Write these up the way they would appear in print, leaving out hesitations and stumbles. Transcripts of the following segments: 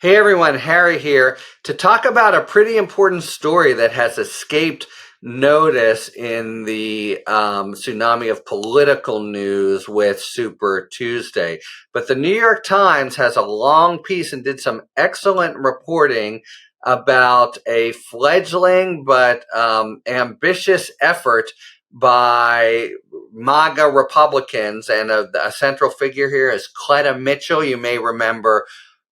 Hey everyone, Harry here to talk about a pretty important story that has escaped notice in the tsunami of political news with Super Tuesday. But the New York Times has a long piece and did some excellent reporting about a fledgling but ambitious effort by MAGA Republicans, and a central figure here is Cleta Mitchell. You may remember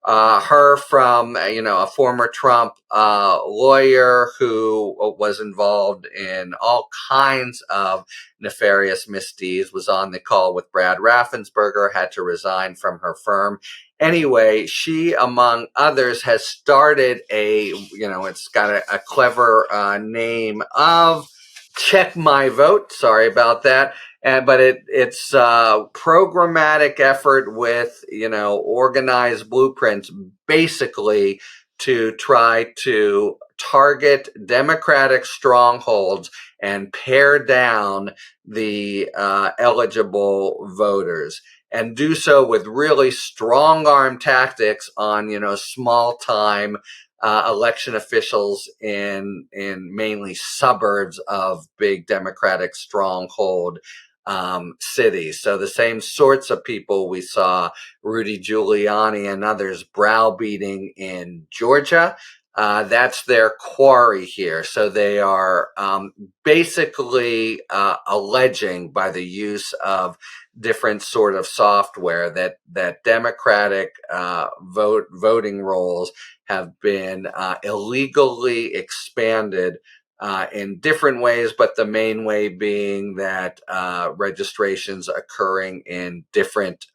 her from, a former Trump lawyer who was involved in all kinds of nefarious misdeeds, was on the call with Brad Raffensperger, had to resign from her firm. Anyway, she, among others, has started it's got a clever name of Check My Vote. Sorry about that. But it's programmatic effort with organized blueprints, basically to try to target Democratic strongholds and pare down the eligible voters, and do so with really strong arm tactics on small time election officials in mainly suburbs of big Democratic stronghold cities. So the same sorts of people we saw Rudy Giuliani and others browbeating in Georgia. That's their quarry here. So they are basically alleging, by the use of different sort of software, that Democratic voting rolls have been illegally expanded in different ways, but the main way being that registrations occurring in different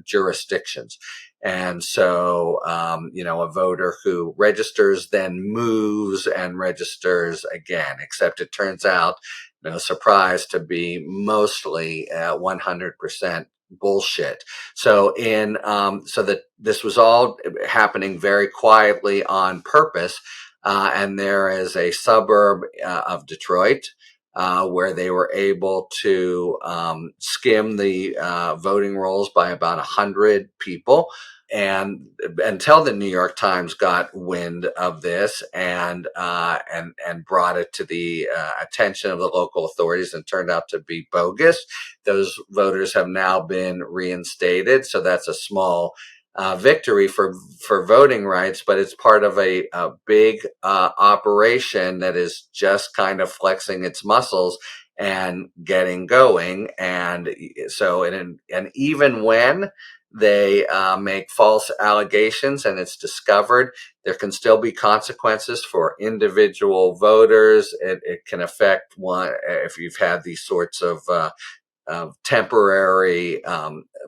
jurisdictions. And so, a voter who registers then moves and registers again, except it turns out, no surprise, to be mostly 100% bullshit. So that this was all happening very quietly on purpose. And there is a suburb of Detroit where they were able to skim the voting rolls by about 100 people. And until the New York Times got wind of this and brought it to the attention of the local authorities, and turned out to be bogus. Those voters have now been reinstated, so that's a small victory for voting rights, but it's part of a big operation that is just kind of flexing its muscles and getting going. And so, and even when they make false allegations and it's discovered, there can still be consequences for individual voters. It can affect one if you've had these sorts of temporary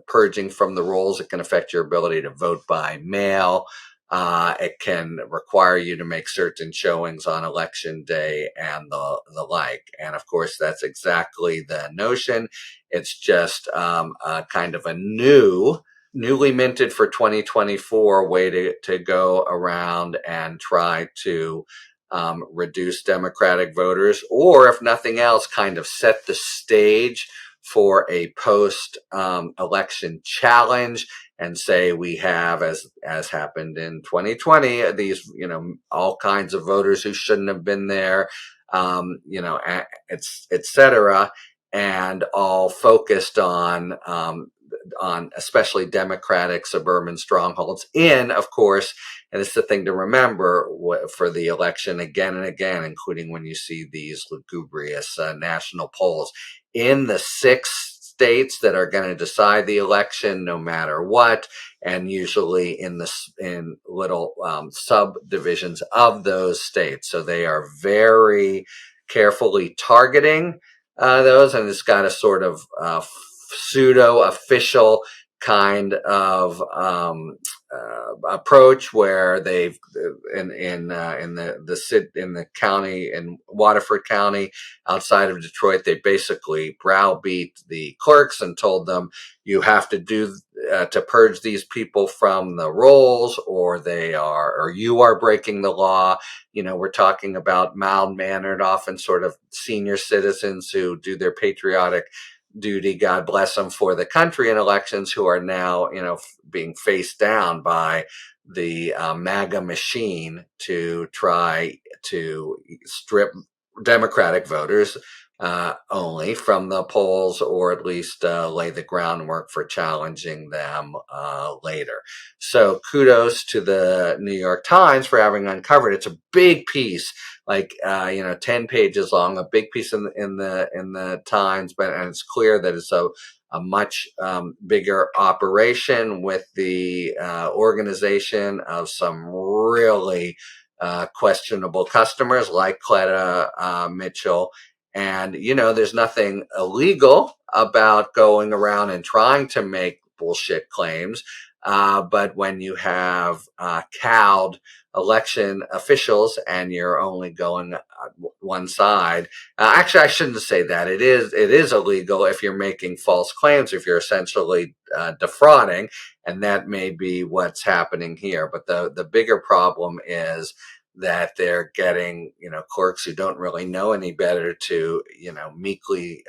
purging from the rolls. It can affect your ability to vote by mail. It can require you to make certain showings on election day and the like. And of course, that's exactly the notion. It's just a kind of a newly minted for 2024 way to go around and try to reduce Democratic voters, or if nothing else, kind of set the stage for a post election challenge, and say we have, as happened in 2020, these all kinds of voters who shouldn't have been there, etc., and all focused on especially Democratic suburban strongholds in, of course, and it's the thing to remember for the election again and again, including when you see these lugubrious national polls, in the 6 states that are going to decide the election no matter what, and usually in little subdivisions of those states. So they are very carefully targeting those, and it's got a sort of pseudo official kind of approach where they've in the county, in Waterford County outside of Detroit, they basically browbeat the clerks and told them, you have to do to purge these people from the rolls, or you are breaking the law. We're talking about mild-mannered, often sort of senior citizens who do their patriotic duty, God bless them, for the country in elections, who are now, being faced down by the MAGA machine to try to strip Democratic voters only from the polls, or at least lay the groundwork for challenging them later. So kudos to the New York Times for having uncovered. It's a big piece, like 10 pages long, a big piece in the Times, and it's clear that it's a much bigger operation, with the organization of some really questionable customers like Cleta Mitchell. And, there's nothing illegal about going around and trying to make bullshit claims. But when you have cowed election officials and you're only going one side, actually, I shouldn't say that. It is illegal if you're making false claims, if you're essentially defrauding, and that may be what's happening here. But the bigger problem is that they're getting, clerks who don't really know any better to, meekly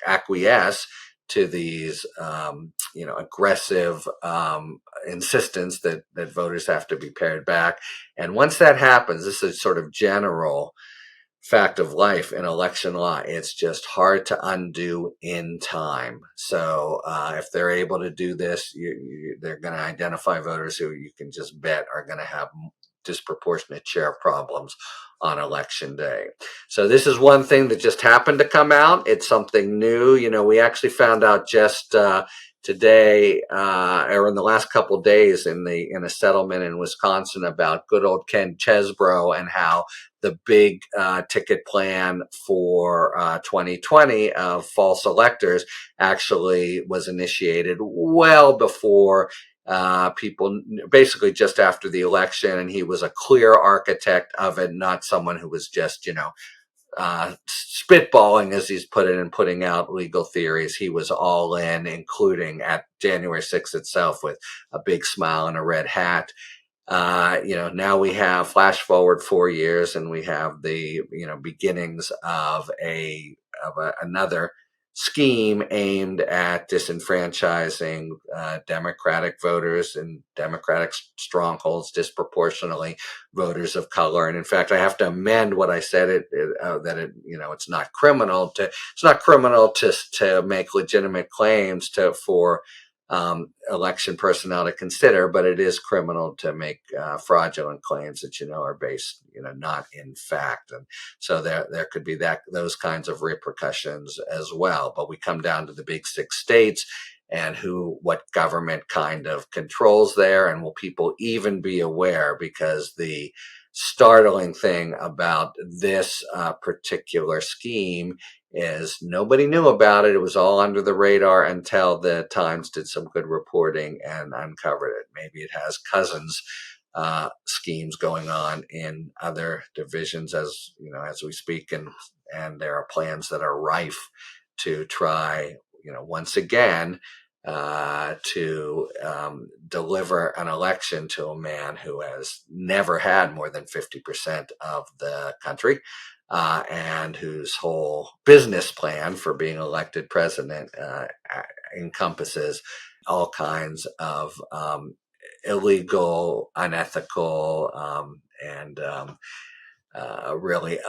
acquiesce to these, aggressive insistence that voters have to be pared back. And once that happens, this is sort of general fact of life in election law. It's just hard to undo in time. So if they're able to do this, they're going to identify voters who you can just bet are going to have disproportionate share of problems on election day. So this is one thing that just happened to come out. It's something new. We actually found out just today, or in the last couple of days, in a settlement in Wisconsin, about good old Ken Chesbro and how the big ticket plan for 2020 of false electors actually was initiated well before people, basically just after the election, and he was a clear architect of it, not someone who was just, spitballing, as he's put it, and putting out legal theories. He was all in, including at January 6th itself, with a big smile and a red hat. Now we have, flash forward 4 years, and we have the, beginnings of another scheme aimed at disenfranchising Democratic voters and Democratic strongholds, disproportionately voters of color. And in fact, I have to amend what I said, it's not criminal to make legitimate claims for election personnel to consider, but it is criminal to make fraudulent claims that are based not in fact. And so there could be those kinds of repercussions as well. But we come down to the big 6 states and what government kind of controls there, and will people even be aware? Because the startling thing about this particular scheme is nobody knew about it. It was all under the radar until the Times did some good reporting and uncovered it. Maybe it has cousins schemes going on in other divisions as we speak, and there are plans that are rife to try once again to deliver an election to a man who has never had more than 50% of the country, and whose whole business plan for being elected president encompasses all kinds of illegal, unethical, and really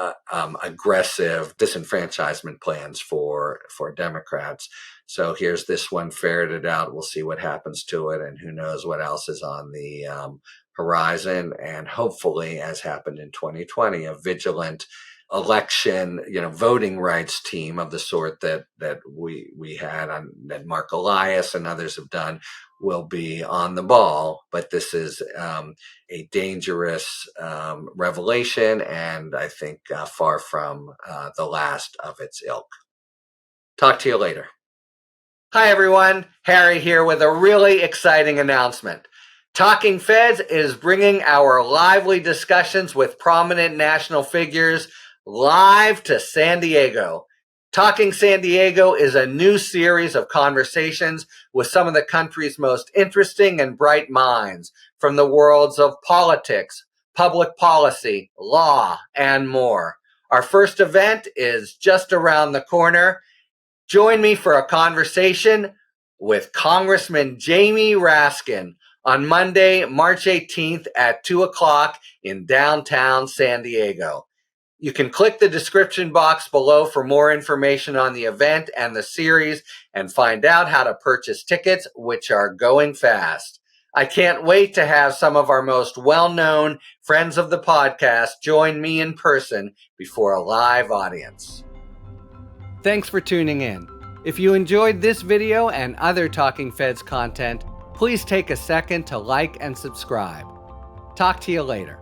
aggressive disenfranchisement plans for Democrats. So here's this one ferreted out. We'll see what happens to it, and who knows what else is on the horizon. And hopefully, as happened in 2020, a vigilant election, voting rights team of the sort that we had, that Mark Elias and others have done, will be on the ball. But this is a dangerous revelation, and I think far from the last of its ilk. Talk to you later. Hi everyone, Harry here with a really exciting announcement. Talking Feds is bringing our lively discussions with prominent national figures live to San Diego. Talking San Diego is a new series of conversations with some of the country's most interesting and bright minds from the worlds of politics, public policy, law, and more. Our first event is just around the corner. Join me for a conversation with Congressman Jamie Raskin on Monday, March 18th at 2 o'clock in downtown San Diego. You can click the description box below for more information on the event and the series and find out how to purchase tickets, which are going fast. I can't wait to have some of our most well-known friends of the podcast join me in person before a live audience. Thanks for tuning in. If you enjoyed this video and other Talking Feds content, please take a second to like and subscribe. Talk to you later.